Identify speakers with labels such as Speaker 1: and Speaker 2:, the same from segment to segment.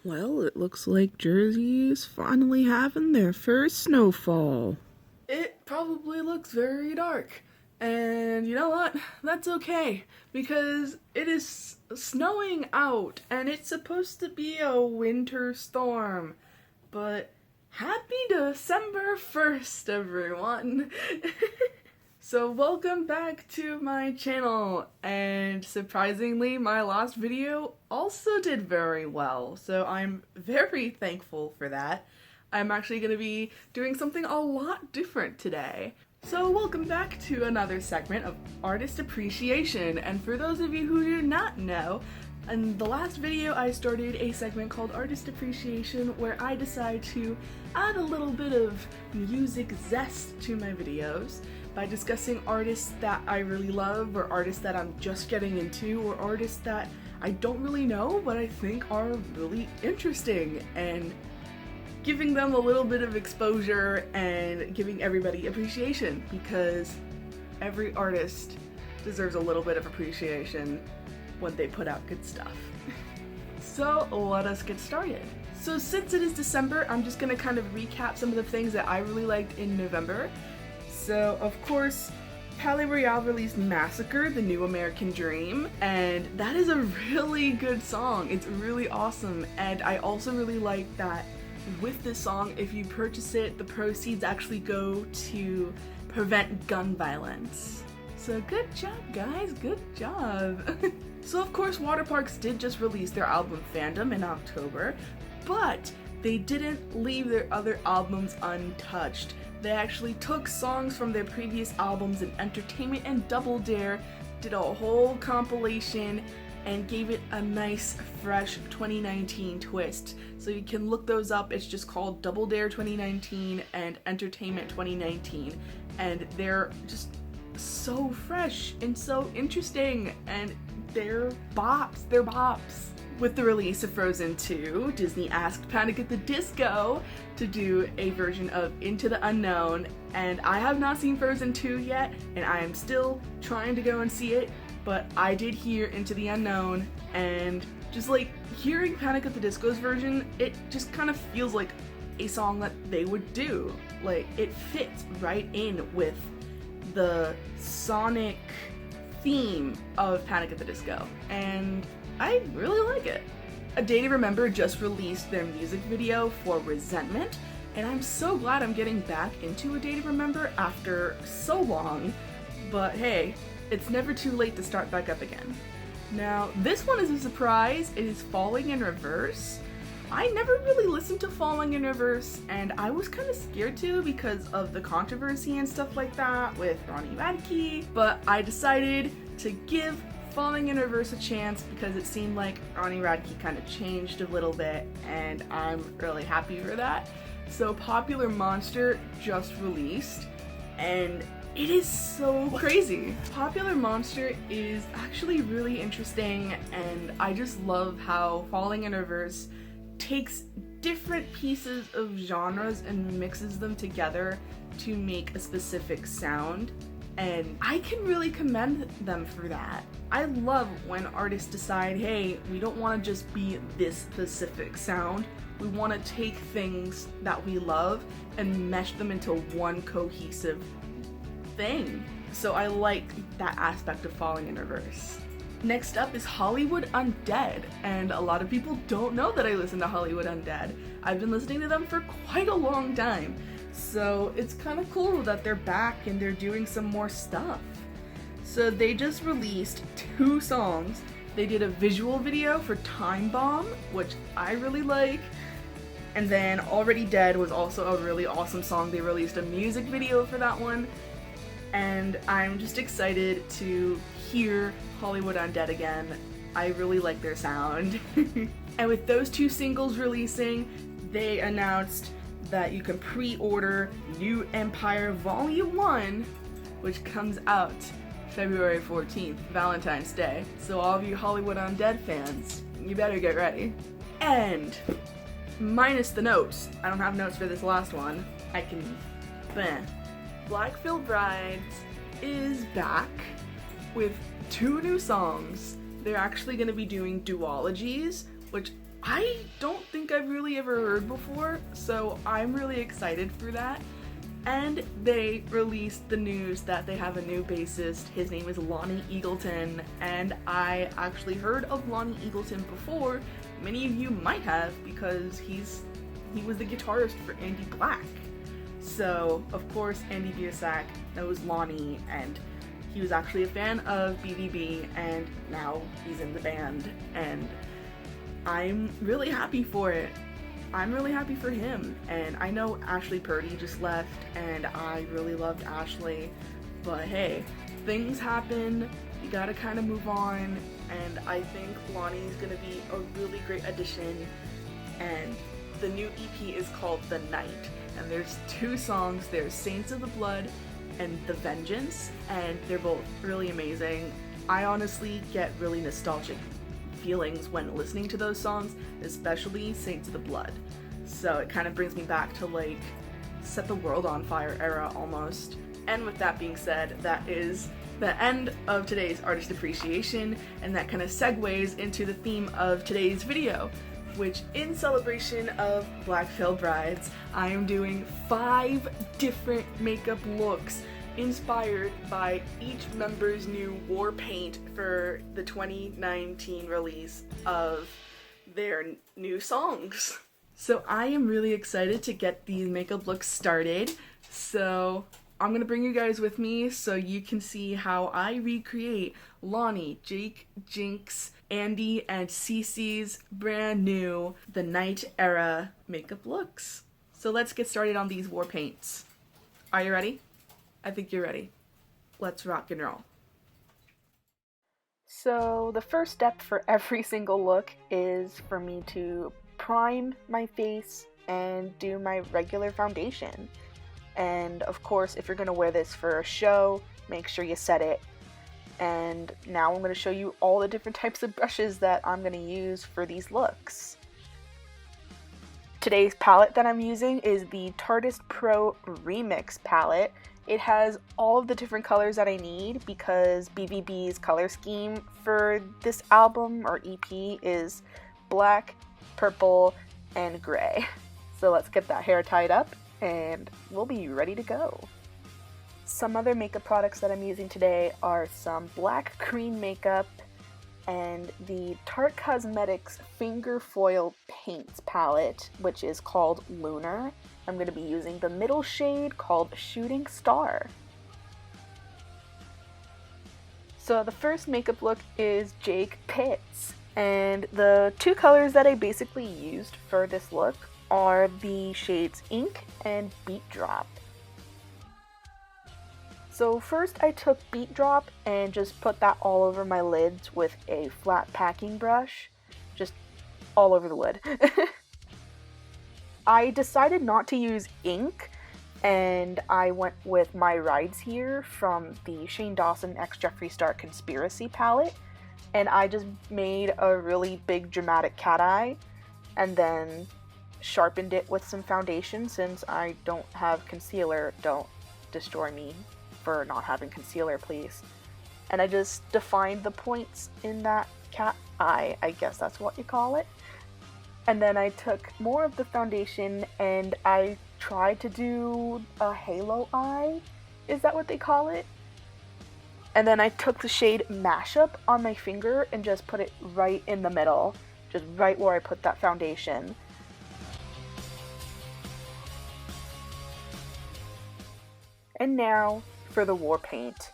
Speaker 1: Well, it looks like Jersey's finally having their first snowfall. It probably looks very dark. And you know what? That's okay, because it is snowing out and it's supposed to be a winter storm. But happy December 1st, everyone! So welcome back to my channel, and surprisingly my last video also did very well, so I'm very thankful for that. I'm actually going to be doing something a lot different today. So welcome back to another segment of Artist Appreciation, and for those of you who do not know, in the last video I started a segment called Artist Appreciation where I decide to add a little bit of music zest to my videos by discussing artists that I really love, or artists that I'm just getting into, or artists that I don't really know but I think are really interesting, and giving them a little bit of exposure and giving everybody appreciation, because every artist deserves a little bit of appreciation when they put out good stuff. So let us get started. So since it is December, I'm just gonna kind of recap some of the things that I really liked in November. So of course, Palais Royale released Massacre, The New American Dream, and that is a really good song. It's really awesome, and I also really like that with this song, if you purchase it, the proceeds actually go to prevent gun violence. So good job, guys, good job. So of course, Waterparks did just release their album Fandom in October, but they didn't leave their other albums untouched. They actually took songs from their previous albums, and Entertainment and Double Dare did a whole compilation and gave it a nice, fresh 2019 twist. So you can look those up. It's just called Double Dare 2019 and Entertainment 2019. And they're just so fresh and so interesting, and they're bops. They're bops. With the release of Frozen 2, Disney asked Panic at the Disco to do a version of Into the Unknown, and I have not seen Frozen 2 yet, and I am still trying to go and see it, but I did hear Into the Unknown, and just like hearing Panic at the Disco's version, it just kind of feels like a song that they would do. Like, it fits right in with the sonic theme of Panic at the Disco, and I really like it. A Day to Remember just released their music video for Resentment, and I'm so glad I'm getting back into A Day to Remember after so long, but hey, it's never too late to start back up again. Now, this one is a surprise. It is Falling in Reverse. I never really listened to Falling in Reverse, and I was kind of scared to because of the controversy and stuff like that with Ronnie Radke, but I decided to give Falling in Reverse a chance because it seemed like Ronnie Radke kind of changed a little bit, and I'm really happy for that. So Popular Monster just released, and it is so crazy. Popular Monster is actually really interesting, and I just love how Falling in Reverse takes different pieces of genres and mixes them together to make a specific sound, and I can really commend them for that. I love when artists decide, hey, we don't want to just be this specific sound, we want to take things that we love and mesh them into one cohesive thing. So I like that aspect of Falling in Reverse. Next up is Hollywood Undead, and a lot of people don't know that I listen to Hollywood Undead. I've been listening to them for quite a long time, so it's kind of cool that they're back and they're doing some more stuff. So they just released 2 songs. They did a visual video for Time Bomb, which I really like, and then Already Dead was also a really awesome song. They released a music video for that one, and I'm just excited to hear Hollywood Undead again. I really like their sound. And with those 2 singles releasing, they announced that you can pre-order New Empire Volume 1, which comes out February 14th, Valentine's Day. So all of you Hollywood Undead fans, you better get ready. And minus the notes, I don't have notes for this last one, I can Black Veil Brides is back with 2 new songs. They're actually going to be doing duologies, which I don't think I've really ever heard before, so I'm really excited for that. And they released the news that they have a new bassist. His name is Lonnie Eagleton, and I actually heard of Lonnie Eagleton before. Many of you might have, because he was the guitarist for Andy Black. So, of course, Andy Biosak knows Lonnie, and he was actually a fan of BVB, and now he's in the band, and I'm really happy for it. I'm really happy for him, and I know Ashley Purdy just left, and I really loved Ashley, but hey, things happen, you gotta kind of move on, and I think Lonnie's gonna be a really great addition, and the new EP is called The Night, and there's 2 songs. There's Saints of the Blood and The Vengeance, and they're both really amazing. I honestly get really nostalgic feelings when listening to those songs, especially Saints of the Blood. So it kind of brings me back to like Set the World on Fire era almost. And with that being said, that is the end of today's artist appreciation, and that kind of segues into the theme of today's video, which in celebration of Black Veil Brides, I am doing 5 different makeup looks inspired by each member's new war paint for the 2019 release of their new songs. So I am really excited to get these makeup looks started. So I'm gonna bring you guys with me so you can see how I recreate Lonnie, Jake, Jinx, Andy, and Cece's brand new The Night era makeup looks. So let's get started on these war paints. Are you ready? I think you're ready. Let's rock and roll. So the first step for every single look is for me to prime my face and do my regular foundation. And of course, if you're going to wear this for a show, make sure you set it. And now I'm going to show you all the different types of brushes that I'm going to use for these looks. Today's palette that I'm using is the Tartist Pro Remix palette. It has all of the different colors that I need because BVB's color scheme for this album or EP is black, purple, and gray. So let's get that hair tied up and we'll be ready to go. Some other makeup products that I'm using today are some black cream makeup and the Tarte Cosmetics Finger Foil Paints palette, which is called Lunar. I'm going to be using the middle shade called Shooting Star. So the first makeup look is Jake Pitts, and the 2 colors that I basically used for this look are the shades Ink and Beat Drop. So first I took Beat Drop and just put that all over my lids with a flat packing brush, just all over the lid. I decided not to use ink, and I went with My Rides Here from the Shane Dawson x Jeffree Star Conspiracy palette, and I just made a really big dramatic cat eye, and then sharpened it with some foundation. Since I don't have concealer, don't destroy me for not having concealer, please. And I just defined the points in that cat eye, I guess that's what you call it. And then I took more of the foundation and I tried to do a halo eye. Is that what they call it? And then I took the shade Mashup on my finger and just put it right in the middle, just right where I put that foundation. And now for the war paint.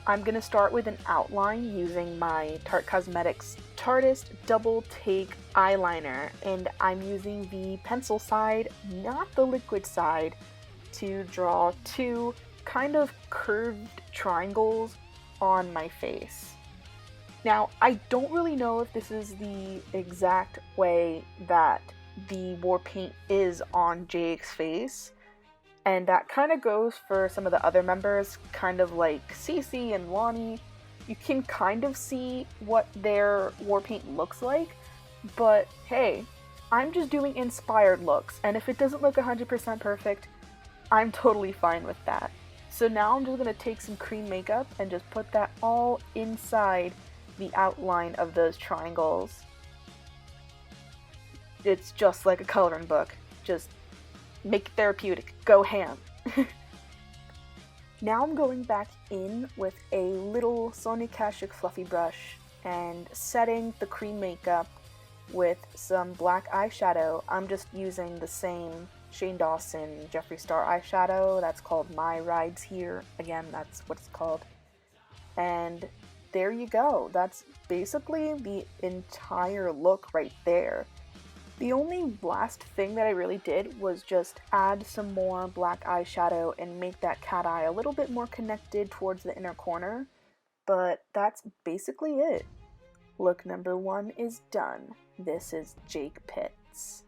Speaker 1: I'm going to start with an outline using my Tarte Cosmetics Tartist Double Take Eyeliner, and I'm using the pencil side, not the liquid side, to draw 2 kind of curved triangles on my face. Now, I don't really know if this is the exact way that the war paint is on Jake's face, and that kind of goes for some of the other members, kind of like Cece and Lonnie. You can kind of see what their war paint looks like, but hey, I'm just doing inspired looks, and if it doesn't look 100% perfect, I'm totally fine with that. So now I'm just going to take some cream makeup and just put that all inside the outline of those triangles.
Speaker 2: It's just like a coloring book. Just make it therapeutic. Go ham. Now I'm going back in with a little Sonia Kashuk fluffy brush and setting the cream makeup with some black eyeshadow. I'm just using the same Shane Dawson Jeffree Star eyeshadow. That's called My Rides Here. Again, that's what it's called. And there you go. That's basically the entire look right there. The only last thing that I really did was just add some more black eyeshadow and make that cat eye a little bit more connected towards the inner corner, but that's basically it. Look number 1 is done. This is Jake Pitts.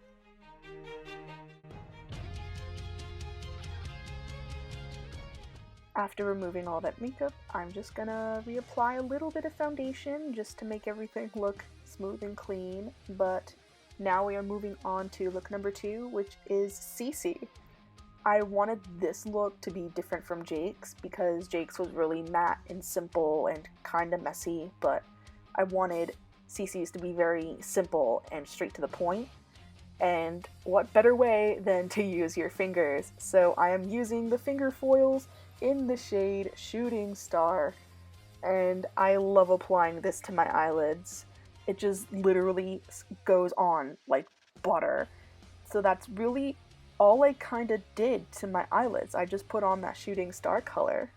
Speaker 2: After removing all that makeup, I'm just gonna reapply a little bit of foundation just to make everything look smooth and clean, but now we are moving on to look number 2, which is Cece. I wanted this look to be different from Jake's because Jake's was really matte and simple and kind of messy, but I wanted Cece's to be very simple and straight to the point. And what better way than to use your fingers? So I am using the finger foils in the shade Shooting Star, and I love applying this to my eyelids. It just literally goes on like butter. So that's really all I kind of did to my eyelids. I just put on that Shooting Star color.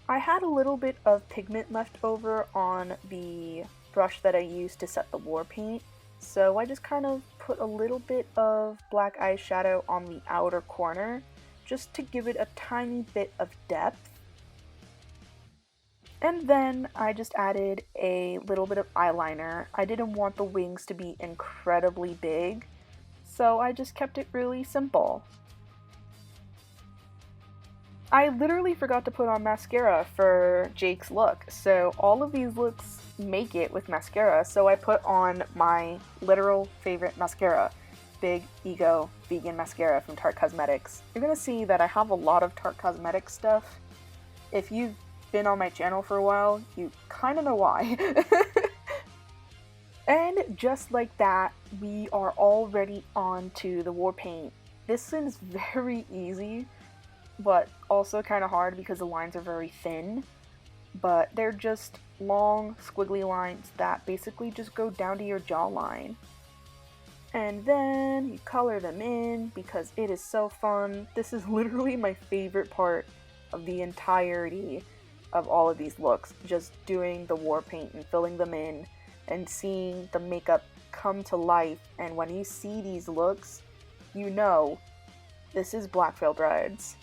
Speaker 2: I had a little bit of pigment left over on the brush that I used to set the war paint, so I just kind of put a little bit of black eyeshadow on the outer corner just to give it a tiny bit of depth. And then I just added a little bit of eyeliner. I didn't want the wings to be incredibly big, so I just kept it really simple. I literally forgot to put on mascara for Jake's look, so all of these looks make it with mascara, so I put on my literal favorite mascara, Big Ego Vegan Mascara from Tarte Cosmetics. You're gonna see that I have a lot of Tarte Cosmetics stuff. If you've been on my channel for a while, you kind of know why. And just like that, we are already on to the war paint. This is very easy, but also kind of hard because the lines are very thin, but they're just long squiggly lines that basically just go down to your jawline. And then you color them in because it is so fun. This is literally my favorite part of the entirety of all of these looks, just doing the war paint and filling them in and seeing the makeup come to life. And when you see these looks, you know this is Black Veil Brides.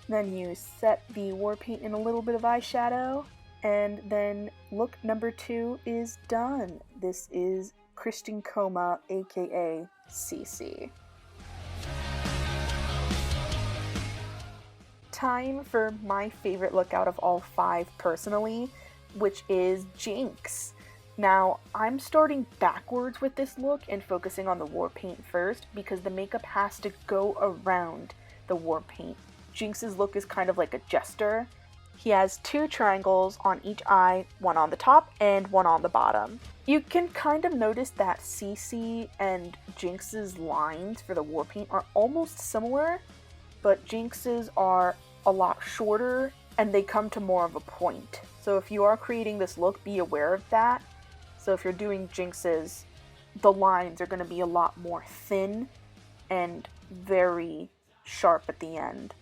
Speaker 2: Then you set the war paint in a little bit of eyeshadow, and then look number 2 is done. This is Christian Coma, aka Cece. Time for my favorite look out of all 5 personally, which is Jinx. Now, I'm starting backwards with this look and focusing on the war paint first because the makeup has to go around the war paint. Jinx's look is kind of like a jester. He has 2 triangles on each eye, one on the top and one on the bottom. You can kind of notice that Cece and Jinx's lines for the war paint are almost similar, but Jinx's are a lot shorter and they come to more of a point. So if you are creating this look, be aware of that. So if you're doing Jinx's, the lines are going to be a lot more thin and very sharp at the end.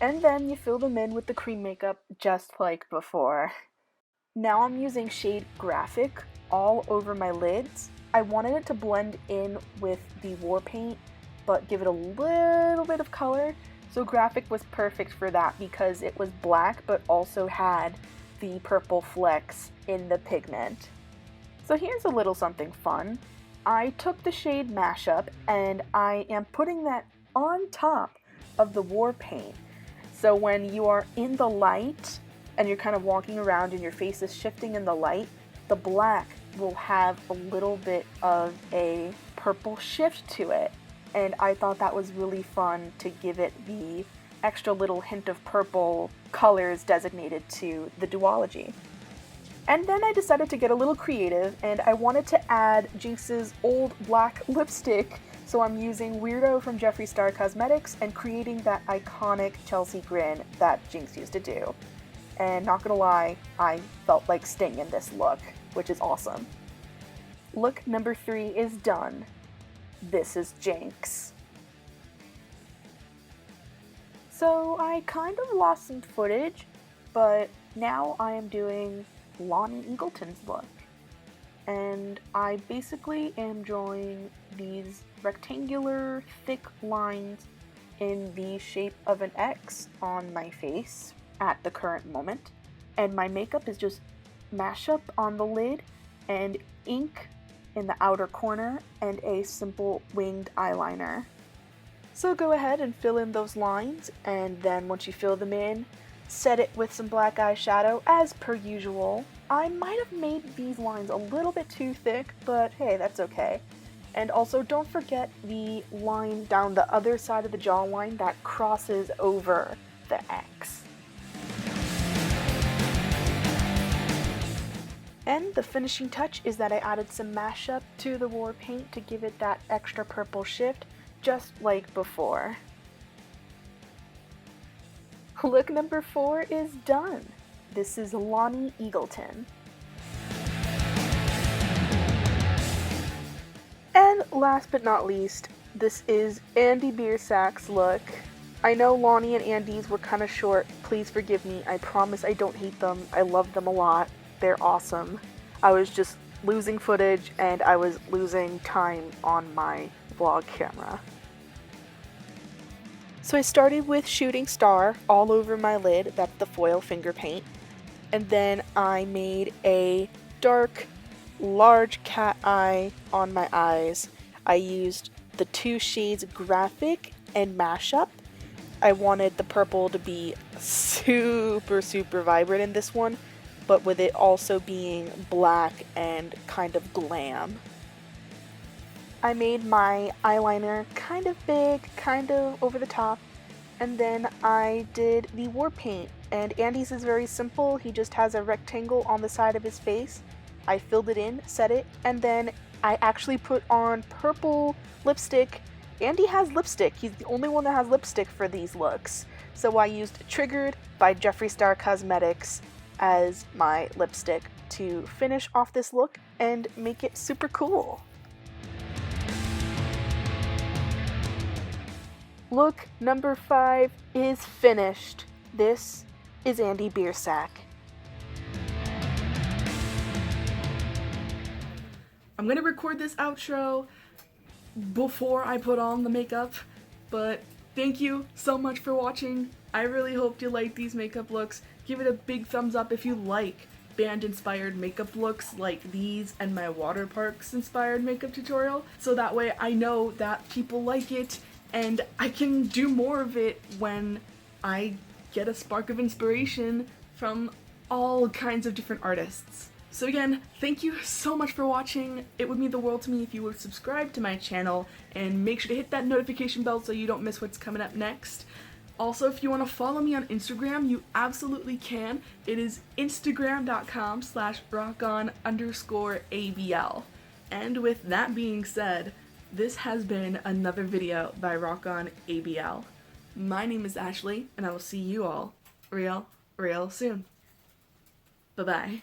Speaker 2: And then you fill them in with the cream makeup just like before. Now I'm using shade Graphic all over my lids. I wanted it to blend in with the war paint, but give it a little bit of color. So Graphic was perfect for that because it was black, but also had the purple flecks in the pigment. So here's a little something fun. I took the shade Mashup and I am putting that on top of the war paint. So when you are in the light and you're kind of walking around and your face is shifting in the light, the black will have a little bit of a purple shift to it, and I thought that was really fun to give it the extra little hint of purple colors designated to the duology. And then I decided to get a little creative, and I wanted to add Jinx's old black lipstick, so I'm using Weirdo from Jeffree Star Cosmetics and creating that iconic Chelsea grin that Jinx used to do. And not gonna lie, I felt like Sting in this look, which is awesome. Look number 3 is done. This is Jinx. So I kind of lost some footage, but now I am doing Lonnie Eagleton's look. And I basically am drawing these rectangular, thick lines in the shape of an X on my face at the current moment. And my makeup is just mashup on the lid and ink in the outer corner and a simple winged eyeliner. So go ahead and fill in those lines, and then once you fill them in, set it with some black eyeshadow as per usual. I might have made these lines a little bit too thick, but hey, that's okay. And also don't forget the line down the other side of the jawline that crosses over the X. And the finishing touch is that I added some mashup to the war paint to give it that extra purple shift, just like before. Look number 4 is done. This is Lonnie Eagleton. And last but not least, this is Andy Biersack's look. I know Lonnie and Andy's were kind of short. Please forgive me. I promise I don't hate them. I love them a lot. They're awesome. I was just losing footage and I was losing time on my vlog camera. So I started with Shooting Star all over my lid, that's the foil finger paint, and then I made a dark, large cat eye on my eyes. I used the 2 shades Graphic and Mashup. I wanted the purple to be super vibrant in this one, but with it also being black and kind of glam. I made my eyeliner kind of big, kind of over the top, and then I did the war paint. And Andy's is very simple, he just has a rectangle on the side of his face. I filled it in, set it, and then I actually put on purple lipstick. Andy has lipstick, he's the only one that has lipstick for these looks. So I used Triggered by Jeffree Star Cosmetics as my lipstick to finish off this look and make it super cool. Look number 5 is finished. This is Andy Biersack.
Speaker 1: I'm gonna record this outro before I put on the makeup, but thank you so much for watching. I really hope you like these makeup looks. Give it a big thumbs up if you like band-inspired makeup looks like these and my water parks inspired makeup tutorial, so that way I know that people like it and I can do more of it when I get a spark of inspiration from all kinds of different artists. So again, thank you so much for watching. It would mean the world to me if you would subscribe to my channel and make sure to hit that notification bell so you don't miss what's coming up next. Also, if you want to follow me on Instagram, you absolutely can. It is instagram.com/rocon_ABL. And with that being said, this has been another video by RockOnABL. My name is Ashley, and I will see you all real soon. Bye-bye.